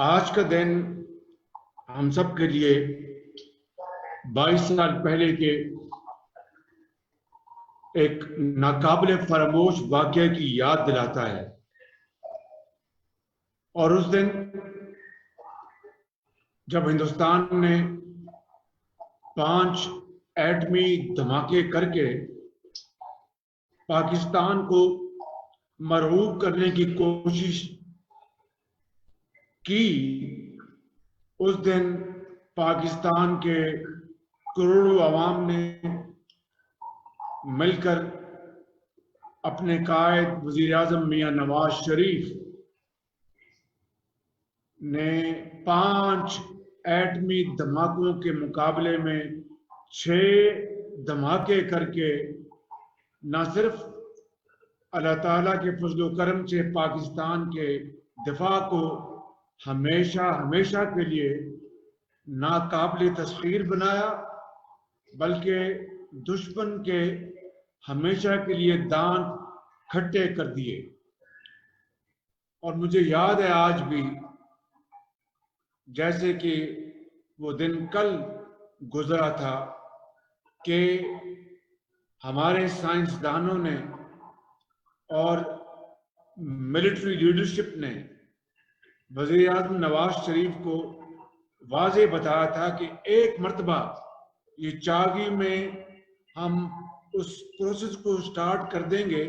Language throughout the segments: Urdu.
آج کا دن ہم سب کے لیے 22 سال پہلے کے ایک ناقابل فراموش واقعے کی یاد دلاتا ہے، اور اس دن جب ہندوستان نے 5 ایٹمی دھماکے کر کے پاکستان کو مرعوب کرنے کی کوشش کی، اس دن پاکستان کے کروڑوں عوام نے مل کر اپنے قائد وزیر اعظم میاں نواز شریف نے 5 ایٹمی دھماکوں کے مقابلے میں 6 دھماکے کر کے نہ صرف اللہ تعالیٰ کے فضل و کرم سے پاکستان کے دفاع کو ہمیشہ کے لیے ناقابل تسخیر بنایا، بلکہ دشمن کے ہمیشہ کے لیے دانت کھٹے کر دیے۔ اور مجھے یاد ہے آج بھی جیسے کہ وہ دن کل گزرا تھا کہ ہمارے سائنسدانوں نے اور ملٹری لیڈرشپ نے وزیر اعظم نواز شریف کو واضح بتایا تھا کہ ایک مرتبہ یہ چاغی میں ہم اس پروسیس کو سٹارٹ کر دیں گے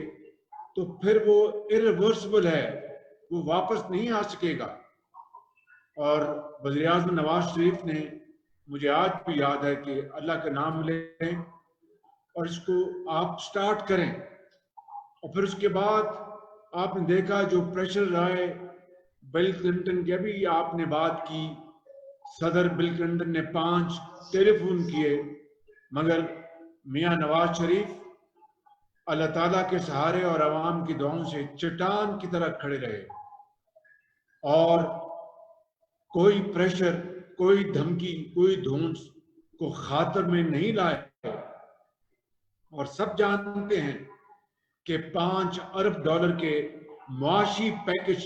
تو پھر وہ irreversible ہے، وہ واپس نہیں آ سکے گا۔ اور وزیر اعظم نواز شریف نے، مجھے آج بھی یاد ہے کہ اللہ کا نام لیں اور اس کو آپ سٹارٹ کریں، اور پھر اس کے بعد آپ نے دیکھا جو پریشر آئے، بل کلنٹن کی ابھی آپ نے بات کی، صدر بل کلنٹن نے 5 ٹیلی فون کیے، مگر میاں نواز شریف اللہ تعالیٰ کے سہارے اور عوام کی دعاؤں سے چٹان کی طرح کھڑے رہے، اور کوئی پریشر، کوئی دھمکی، کوئی دھونس کو خاطر میں نہیں لائے۔ اور سب جانتے ہیں کہ 5 ارب ڈالر کے معاشی پیکج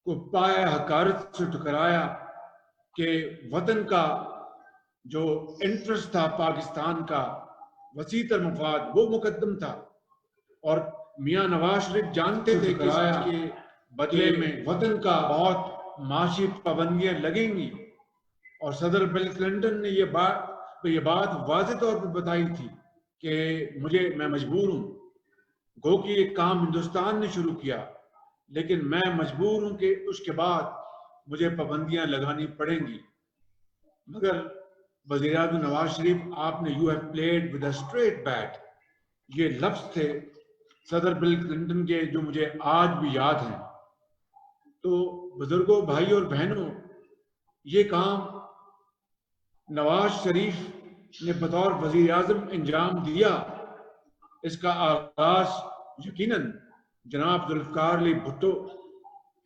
کو پایہ حقارت سے ٹکرایا کہ وطن کا جو انٹرسٹ تھا، پاکستان کا وسیع تر مفاد، وہ مقدم تھا، اور میاں نواز شریف جانتے تھے کہ اس کے بدلے میں وطن کا بہت معاشی پابندیاں لگیں گی، اور صدر بل کلنٹن نے یہ بات واضح طور پر بتائی تھی کہ میں مجبور ہوں، گو کہ یہ کام ہندوستان نے شروع کیا، لیکن میں مجبور ہوں کہ اس کے بعد مجھے پابندیاں لگانی پڑیں گی۔ مگر وزیر اعظم نواز شریف، آپ نے "you have played with a straight bat", یہ لفظ تھے صدر بل کلنٹن کے جو مجھے آج بھی یاد ہیں۔ تو بزرگوں، بھائی اور بہنوں، یہ کام نواز شریف نے بطور وزیر اعظم انجام دیا، اس کا آغاز یقیناً جناب ذوالفقار علی بھٹو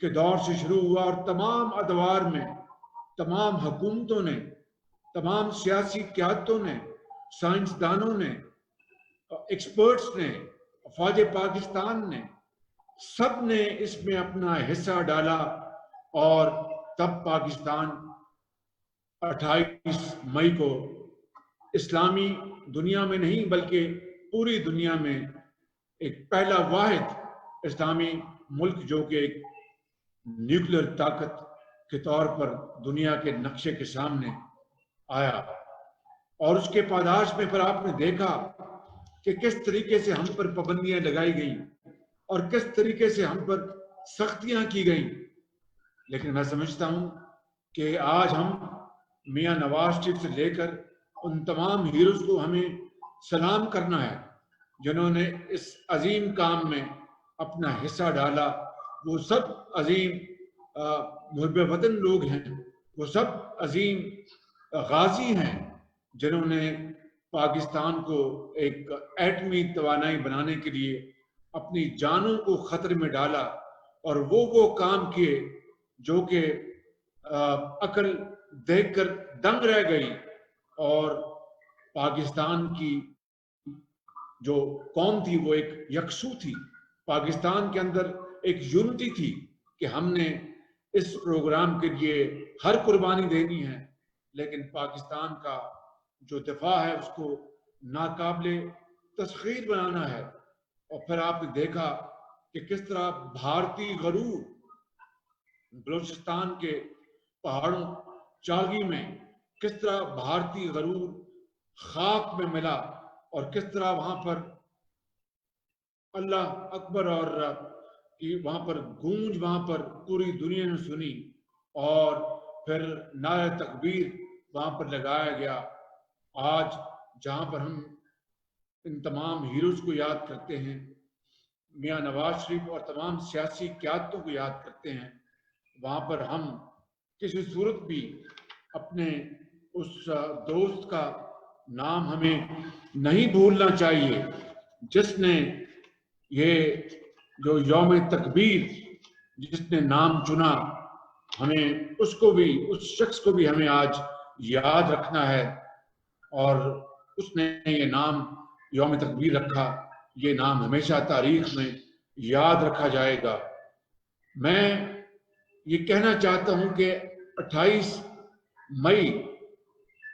کے دور سے شروع ہوا، اور تمام ادوار میں تمام حکومتوں نے، تمام سیاسی قیادتوں نے، سائنسدانوں نے، ایکسپرٹس نے، افواج پاکستان نے، سب نے اس میں اپنا حصہ ڈالا، اور تب پاکستان 28 مئی کو اسلامی دنیا میں نہیں بلکہ پوری دنیا میں ایک پہلا واحد اسلامی ملک جو کہ ایک نیوکلیر طاقت کے طور پر دنیا کے نقشے کے سامنے آیا۔ اور اس کے پاداش میں پھر آپ نے دیکھا کہ کس طریقے سے ہم پر پابندیاں لگائی گئیں اور کس طریقے سے ہم پر سختیاں کی گئیں، لیکن میں سمجھتا ہوں کہ آج ہم میاں نواز شریف سے لے کر ان تمام ہیروز کو ہمیں سلام کرنا ہے جنہوں نے اس عظیم کام میں اپنا حصہ ڈالا۔ وہ سب عظیم محب وطن لوگ ہیں، وہ سب عظیم غازی ہیں جنہوں نے پاکستان کو ایک ایٹمی توانائی بنانے کے لیے اپنی جانوں کو خطرے میں ڈالا، اور وہ کام کیے جو کہ عقل دیکھ کر دنگ رہ گئی، اور پاکستان کی جو قوم تھی وہ ایک یکسو تھی، پاکستان کے اندر ایک یونٹی تھی کہ ہم نے اس پروگرام کے لیے ہر قربانی دینی ہے، لیکن پاکستان کا جو دفاع ہے اس کو ناقابل تسخیر بنانا ہے۔ اور پھر آپ نے دیکھا کہ کس طرح بھارتی غرور بلوچستان کے پہاڑوں چاگی میں کس طرح بھارتی غرور خاک میں ملا، اور کس طرح وہاں پر اللہ اکبر اور کہ وہاں پر گونج وہاں پر پوری دنیا نے سنی، اور پھر نعرہ تکبیر وہاں پر لگایا گیا۔ آج جہاں پر ہم ان تمام ہیروز کو یاد کرتے ہیں، میاں نواز شریف اور تمام سیاسی قیادتوں کو یاد کرتے ہیں، وہاں پر ہم کسی صورت بھی اپنے اس دوست کا نام ہمیں نہیں بھولنا چاہیے جس نے یہ جو یوم تکبیر جس نے نام چنا، ہمیں اس کو بھی، اس شخص کو بھی ہمیں آج یاد رکھنا ہے، اور اس نے یہ نام یوم تکبیر رکھا، یہ نام ہمیشہ تاریخ میں یاد رکھا جائے گا۔ میں یہ کہنا چاہتا ہوں کہ 28 مئی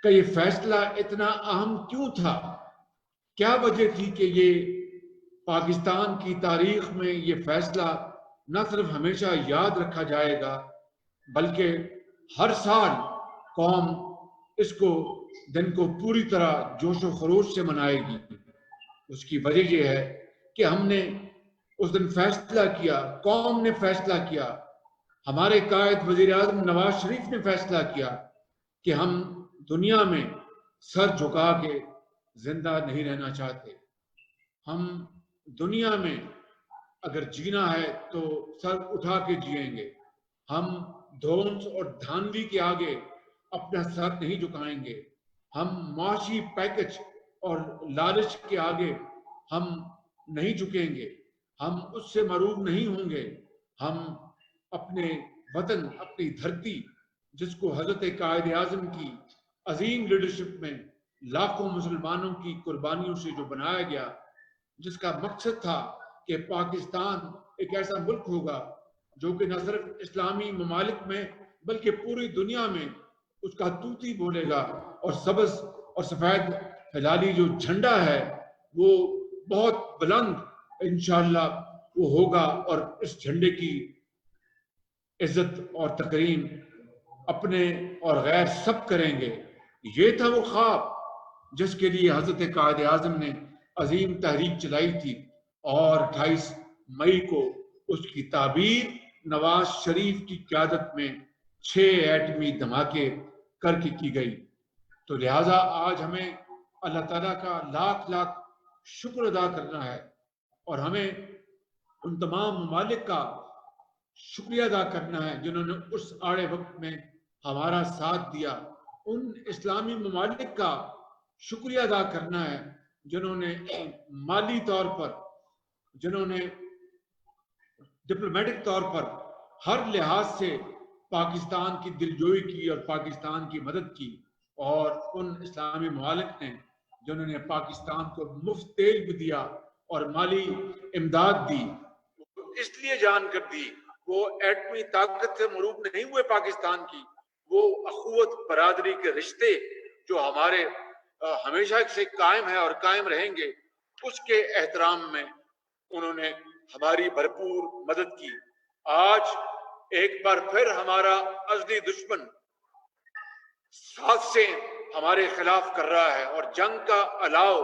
کا یہ فیصلہ اتنا اہم کیوں تھا؟ کیا وجہ تھی کہ یہ پاکستان کی تاریخ میں یہ فیصلہ نہ صرف ہمیشہ یاد رکھا جائے گا بلکہ ہر سال قوم اس کو دن کو پوری طرح جوش و خروش سے منائے گی؟ اس کی وجہ یہ ہے کہ ہم نے اس دن فیصلہ کیا، قوم نے فیصلہ کیا، ہمارے قائد وزیر اعظم نواز شریف نے فیصلہ کیا کہ ہم دنیا میں سر جھکا کے زندہ نہیں رہنا چاہتے۔ ہم دنیا میں اگر جینا ہے تو سر اٹھا کے جئیں گے۔ ہم دھونس اور دھاندلی کے آگے اپنا سر نہیں جھکائیں گے۔ ہم معاشی پیکج اور لالچ کے آگے ہم نہیں جھکیں گے، ہم اس سے مروب نہیں ہوں گے۔ ہم اپنے وطن، اپنی دھرتی، جس کو حضرت قائد اعظم کی عظیم لیڈرشپ میں لاکھوں مسلمانوں کی قربانیوں سے جو بنایا گیا، جس کا مقصد تھا کہ پاکستان ایک ایسا ملک ہوگا جو کہ نہ صرف اسلامی ممالک میں بلکہ پوری دنیا میں اس کا توتی بولے گا، اور سبز اور سفید ہلالی جو جھنڈا ہے وہ بہت بلند انشاءاللہ وہ ہوگا، اور اس جھنڈے کی عزت اور تکریم اپنے اور غیر سب کریں گے۔ یہ تھا وہ خواب جس کے لیے حضرت قائد اعظم نے عظیم تحریک چلائی تھی، اور 28 مئی کو اس کی تعبیر نواز شریف کی قیادت میں 6 ایٹمی دھماکے کر کے کی گئی۔ تو لہٰذا آج ہمیں اللہ تعالیٰ کا لاکھ لاکھ شکر ادا کرنا ہے، اور ہمیں ان تمام ممالک کا شکریہ ادا کرنا ہے جنہوں نے اس آڑے وقت میں ہمارا ساتھ دیا۔ ان اسلامی ممالک کا شکریہ ادا کرنا ہے جنہوں نے مالی طور پر، جنہوں نے ڈپلومیٹک طور پر ہر لحاظ سے پاکستان کی دلجوئی کی اور پاکستان کی مدد کی، اور ان اسلامی ممالک نے جنہوں نے پاکستان کو مفت تیل بھی دیا اور مالی امداد دی، اس لیے جان کر دی۔ وہ ایٹمی طاقت سے مروب نہیں ہوئے پاکستان کی، وہ اخوت برادری کے رشتے جو ہمارے ہمیشہ سے قائم ہے اور قائم رہیں گے، اس کے احترام میں انہوں نے ہماری بھرپور مدد کی۔ آج ایک بار پھر ہمارا ازلی دشمن سازشیں ہمارے خلاف کر رہا ہے، اور جنگ کا الاؤ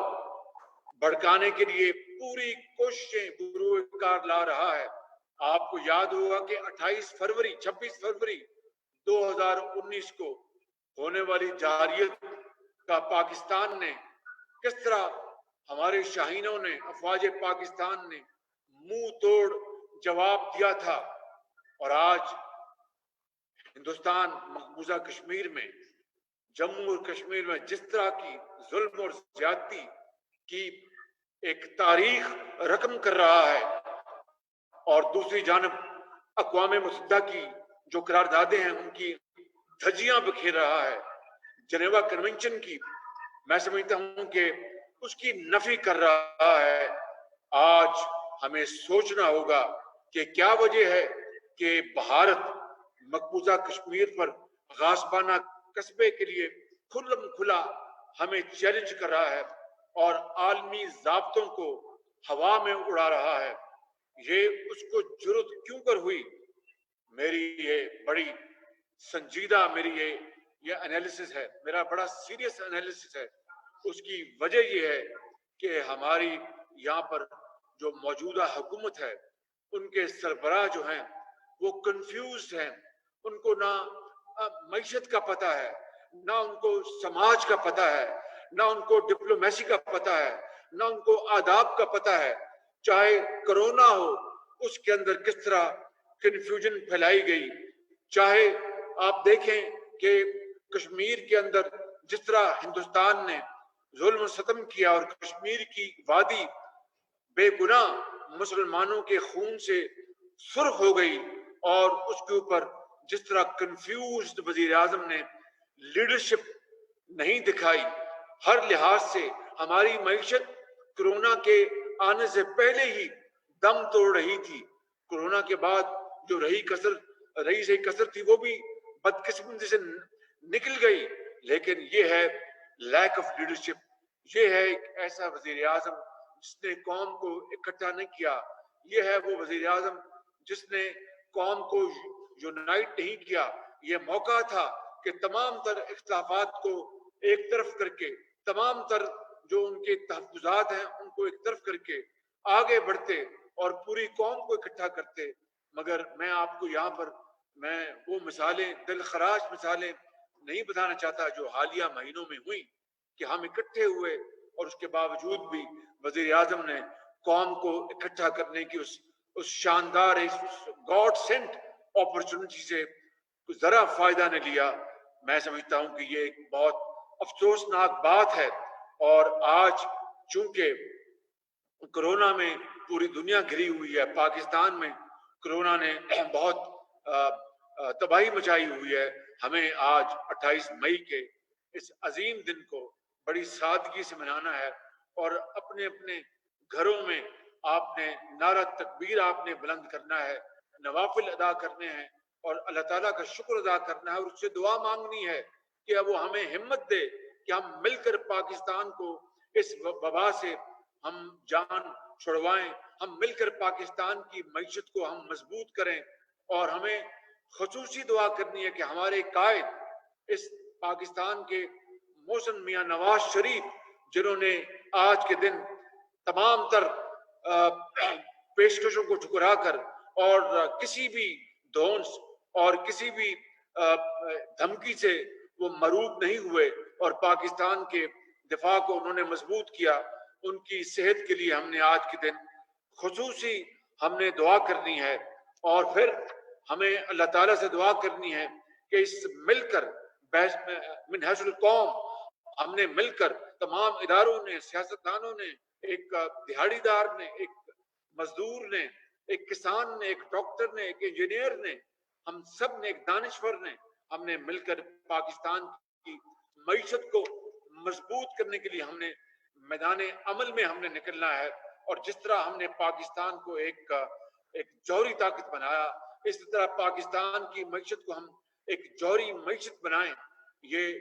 بھڑکانے کے لیے پوری کوششیں بروئے کار لا رہا ہے۔ آپ کو یاد ہوگا کہ 26 فروری 2019 کو ہونے والی جارحیت کا پاکستان نے کس طرح ہمارے شاہینوں نے، افواج پاکستان نے منہ توڑ جواب دیا تھا، اور آج ہندوستان مقبوضہ کشمیر میں، جموں اور کشمیر میں جس طرح کی ظلم اور زیادتی کی ایک تاریخ رقم کر رہا ہے، اور دوسری جانب اقوام متحدہ کی جو قراردادیں ہیں ان کی دھجیاں بکھیر رہا ہے، جنیوا کنونشن کی میں سمجھتا ہوں کہ اس کی نفی کر رہا ہے۔ آج ہمیں سوچنا ہوگا کہ کیا وجہ ہے کہ بھارت مقبوضہ کشمیر پر غاصبانہ قصبے کے لیے کھلم کھلا ہمیں چیلنج کر رہا ہے اور عالمی ضابطوں کو ہوا میں اڑا رہا ہے. یہ اس کو جرت کیوں کر ہوئی؟ میری یہ بڑی سنجیدہ یہ انالیسس ہے، میرا بڑا سیریس انالیسس ہے. اس کی وجہ یہ ہے کہ ہماری یہاں پر جو موجودہ حکومت ہے، ان کے سربراہ جو ہیں وہ کنفیوزڈ ہیں. ان کو نہ معیشت کا پتہ ہے، نہ ان کو سماج کا پتہ ہے، نہ ان کو ڈپلومیسی کا پتہ ہے، نہ ان کو آداب کا پتہ ہے. چاہے کرونا ہو، اس کے اندر کس طرح کنفیوژن پھیلائی گئی. چاہے آپ دیکھیں کہ کشمیر کے اندر جس طرح ہندوستان نے ظلم و ستم کیا اور کشمیر کی وادی بے گناہ مسلمانوں کے خون سے سرخ ہو گئی، اور اس کے اوپر جس طرح کنفیوزڈ وزیر اعظم نے لیڈرشپ نہیں دکھائی. ہر لحاظ سے ہماری معیشت کرونا کے آنے سے پہلے ہی دم توڑ رہی تھی. کرونا کے بعد جو رہی کسر تھی وہ بھی بدقسمتی سے نکل گئی. لیکن یہ ہے لیک آف لیڈرشپ. یہ ہے ایک ایسا وزیر اعظم جس نے قوم کو اکٹھا نہیں کیا. یہ ہے وہ وزیر اعظم جس نے قوم کو یونائٹ نہیں کیا. یہ موقع تھا کہ تمام تر اختلافات کو ایک طرف کر کے، تمام تر جو ان کے تحفظات ہیں ان کو ایک طرف کر کے آگے بڑھتے اور پوری قوم کو اکٹھا کرتے. مگر میں آپ کو یہاں پر میں وہ مثالیں، دل خراش مثالیں نہیں بتانا چاہتا جو حالیہ مہینوں میں ہوئی کہ ہم اکٹھے ہوئے اور اس کے باوجود بھی وزیر اعظم نے قوم کو اکٹھا کرنے کی اس شاندار گاڈ سینٹ اپرچونٹی سے ذرا فائدہ نہ لیا. میں سمجھتا ہوں کہ یہ ایک بہت افسوسناک بات ہے. اور آج چونکہ کرونا میں پوری دنیا گھری ہوئی ہے، پاکستان میں کرونا نے بہت تباہی مچائی ہوئی ہے. ہمیں آج 28 مئی کے اس عظیم دن کو بڑی سادگی سے منانا ہے اور اپنے اپنے گھروں میں آپ نے نعرہ تکبیر آپ نے بلند کرنا ہے، نوافل ادا کرنے ہیں اور اللہ تعالیٰ کا شکر ادا کرنا ہے اور اس سے دعا مانگنی ہے کہ اب وہ ہمیں ہمت دے کہ ہم مل کر پاکستان کو اس وبا سے ہم جان چھڑوائیں. ہم مل کر پاکستان کی معیشت کو ہم مضبوط کریں. اور ہمیں خصوصی دعا کرنی ہے کہ ہمارے قائد اس پاکستان کے محسن میاں نواز شریف، جنہوں نے آج کے دن تمام تر پیشکشوں کو ٹھکرا کر اور کسی بھی دھونس اور کسی بھی دھمکی سے وہ مروب نہیں ہوئے اور پاکستان کے دفاع کو انہوں نے مضبوط کیا. ان کی صحت کے لیے ہم نے آج کے دن خصوصی ہم نے دعا کرنی ہے. اور پھر ہمیں اللہ تعالیٰ سے دعا کرنی ہے کہ اس مل کر من حیث القوم ہم نے مل کر تمام اداروں نے، سیاستدانوں نے، ایک دہاڑی دار نے، ایک مزدور نے، ایک کسان نے، ایک ڈاکٹر نے، ایک انجینئر نے، ہم سب نے، ایک دانشور نے، ہم نے مل کر پاکستان کی معیشت کو مضبوط کرنے کے لیے ہم نے میدان عمل میں ہم نے نکلنا ہے. اور جس طرح ہم نے پاکستان کو ایک جوہری طاقت بنایا، اس طرح پاکستان کی معیشت کو ہم ایک جوہری معیشت بنائیں. یہ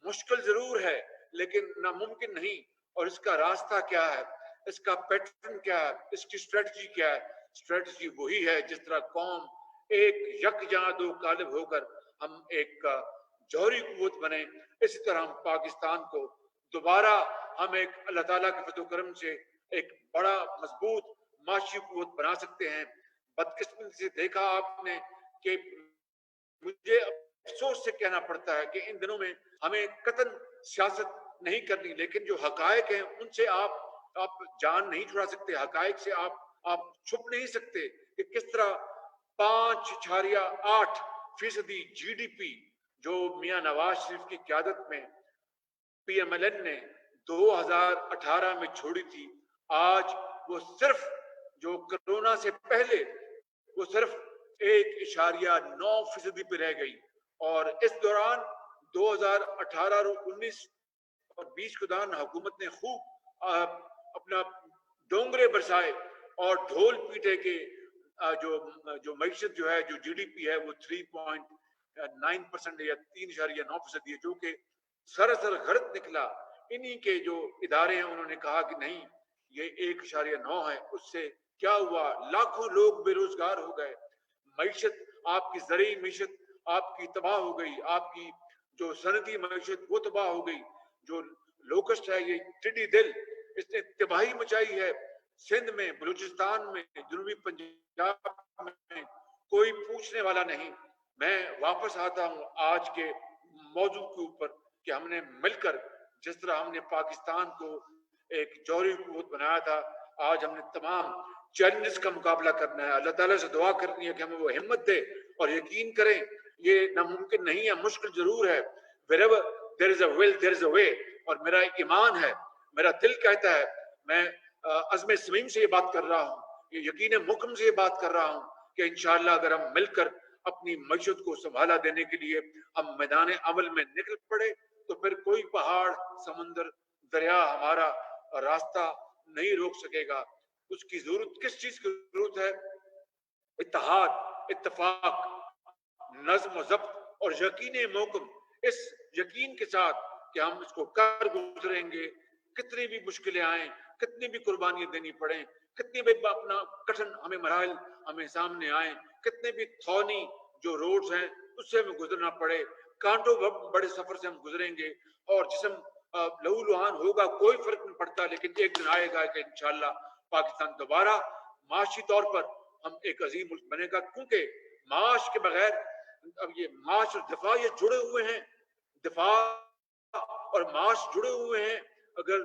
مشکل ضرور ہے لیکن ناممکن نہیں. اور اس کا راستہ کیا ہے، اس کا پیٹرن کیا ہے، اس کی اسٹریٹجی کیا ہے؟ اسٹریٹجی وہی ہے جس طرح قوم ایک یکجاں دو قالب ہو کر ہم ایک جوہری قوت بنے، اسی طرح ہم پاکستان کو دوبارہ ہم ایک اللہ تعالیٰ کے فضل و کرم سے ایک بڑا مضبوط معاشی قوت بنا سکتے ہیں. بدقسمتی سے دیکھا آپ نے کہ مجھے افسوس سے کہنا پڑتا ہے کہ ان دنوں میں ہمیں قطعاً سیاست نہیں کرنی، لیکن جو حقائق ہیں ان سے آپ جان نہیں چھڑا سکتے. حقائق سے آپ چھپ نہیں سکتے کہ کس طرح 5.8% جی ڈی پی جو میاں نواز شریف کی قیادت میں پی ایم ایل این نے 2018 میں چھوڑی تھی، آج وہ صرف جو کرونا سے پہلے وہ صرف 1.9% پہ رہ گئی. اور اس دوران 2018 اور 19 اور 20 کے دوران حکومت نے خوب اپنا ڈونگرے برسائے اور ڈھول پیٹے کے جو معیشت جو ہے, جو جی ڈی پی ہے وہ 3.9% یا 3.9% ہے, جو کہ سراسر غلط نکلا. انہی کے جو ادارے ہیں انہوں نے کہا کہ نہیں یہ 1.9 ہے. اس سے کیا ہوا؟ لاکھوں لوگ بے روزگار ہو گئے. معیشت, آپ کی زرعی معیشت آپ کی تباہ ہو گئی, آپ کی جو صنعتی معیشت وہ تباہ ہو گئی. جو لوکسٹ ہے, یہ ٹڈی دل, اس نے تباہی مچائی ہے سندھ میں, بلوچستان میں, جنوبی پنجاب میں, کوئی پوچھنے والا نہیں. میں واپس آتا ہوں آج کے موضوع کے اوپر کہ ہم نے مل کر جس طرح ہم نے پاکستان کو ایک جوہری قوت بنایا تھا, آج ہم نے تمام چیلنجز کا مقابلہ کرنا ہے. اللہ تعالیٰ سے دعا کرنی ہے کہ ہمیں وہ ہمت دے, اور یقین کریں یہ ناممکن نہیں ہے, مشکل ضرور ہے. wherever there is a will there is a way. اور میرا ایمان ہے, میرا دل کہتا ہے, میں عزم صمیم سے یہ بات کر رہا ہوں, یہ یقین محکم سے یہ بات کر رہا ہوں کہ انشاءاللہ اگر ہم مل کر اپنی معیشت کو سنبھالا دینے کے لیے ہم میدان عمل میں نکل پڑے تو پھر کوئی پہاڑ, سمندر, دریا ہمارا راستہ نہیں روک سکے گا. اس کی ضرورت کس چیز کی ضرورت ہے؟ اتحاد, اتفاق, نظم و ضبط اور یقین محکم. اس یقین کے ساتھ کہ ہم اس کو کر گزریں گے, کتنی بھی مشکلیں آئیں, کتنی بھی قربانیاں دینی پڑیں, کتنی بھی اپنا کٹھن ہمیں مراحل ہمیں سامنے آئیں, کتنے بھی تھونی جو روڈز ہیں اس سے ہمیں گزرنا پڑے, کانٹوں بڑے سفر سے ہم گزریں گے, اور جسم لہو لہان ہوگا, کوئی فرق نہیں پڑتا, لیکن ایک دن آئے گا کہ انشاءاللہ پاکستان دوبارہ معاشی طور پر ہم ایک عظیم ملک بنے گا. کیونکہ معاش کے بغیر, اب یہ معاش اور دفاع یہ جڑے ہوئے ہیں, دفاع اور معاش جڑے ہوئے ہیں. اگر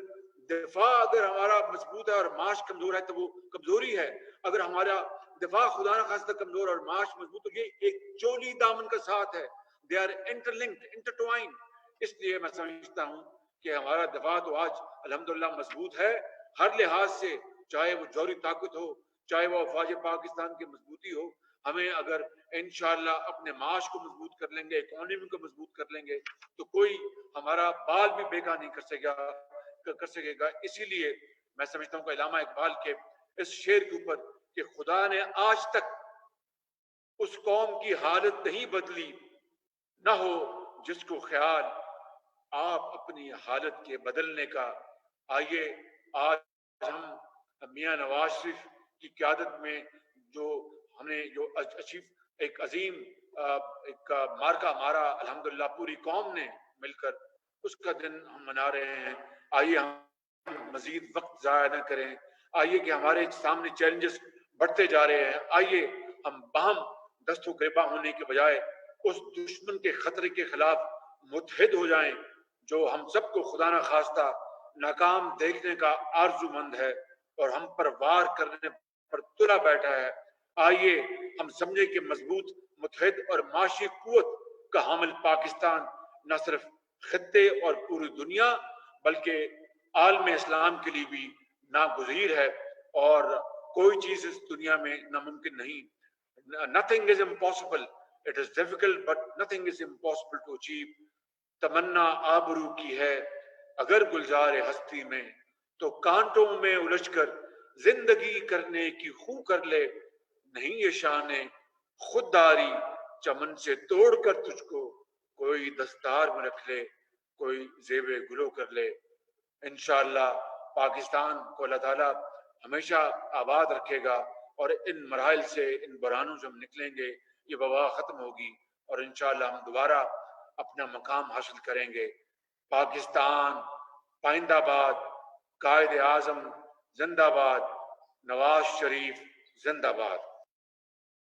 دفاع اگر ہمارا مضبوط ہے اور معاش کمزور ہے تو وہ کمزوری ہے. اگر ہمارا دفاع خدا نہ خواستہ کمزور اور معاش مضبوط, تو یہ ایک چولی دامن کا ساتھ ہے. they are interlinked, intertwined. اس لیے میں سمجھتا ہوں کہ ہمارا دفاع تو آج الحمدللہ مضبوط ہے ہر لحاظ سے, چاہے وہ جوہری طاقت ہو, چاہے وہ افواج پاکستان کی مضبوطی ہو. ہمیں اگر انشاءاللہ اپنے معاش کو مضبوط کر لیں گے, اکانومی کو مضبوط کر لیں گے, تو کوئی ہمارا بال بھی بیکار نہیں کر سکے گا. اسی لیے میں سمجھتا ہوں کہ علامہ اقبال کے اس شعر کے اوپر کہ خدا نے آج تک اس قوم کی حالت نہیں بدلی, نہ ہو جس کو خیال آپ اپنی حالت کے بدلنے کا. آئیے آج ہم میاں نواز شریف کی قیادت میں جو ہم نے جو ایک عظیم ایک مارکا مارا الحمدللہ پوری قوم نے مل کر, اس کا دن ہم منا رہے ہیں. آئیے ہم مزید وقت ضائع نہ کریں, آئیے کہ ہمارے سامنے چیلنجز بڑھتے جا رہے ہیں, آئیے ہم باہم دست و گریباں ہونے کے بجائے اس دشمن کے خطرے کے خلاف متحد ہو جائیں جو ہم سب کو خدا نہ خواستہ ناکام دیکھنے کا آرزو مند ہے اور ہم پر وار کرنے پر تلا بیٹھا ہے. آئیے ہم سمجھے کہ مضبوط, متحد اور معاشی قوت کا حامل پاکستان نہ صرف خطے اور پوری دنیا بلکہ عالم اسلام کے لیے بھی ناگزیر ہے, اور کوئی چیز اس دنیا میں ناممکن نہیں. Nothing is impossible. It is difficult but nothing is impossible to achieve. تمنا آبرو کی ہے اگر گلزار ہستی میں, تو کانٹوں میں الجھ کر زندگی کرنے کی خو کر لے. نہیں یہ شان خودداری چمن سے توڑ کر تجھ کو, کوئی دستار میں رکھ لے, کوئی زیب گلو کر لے. انشاءاللہ پاکستان کو اللہ تعالیٰ ہمیشہ آباد رکھے گا, اور ان مراحل سے, ان بحرانوں سے ہم نکلیں گے, یہ وبا ختم ہوگی, اور انشاءاللہ ہم دوبارہ اپنا مقام حاصل کریں گے. پاکستان پائندہ باد, قائد اعظم زندہ باد, نواز شریف زندہ باد.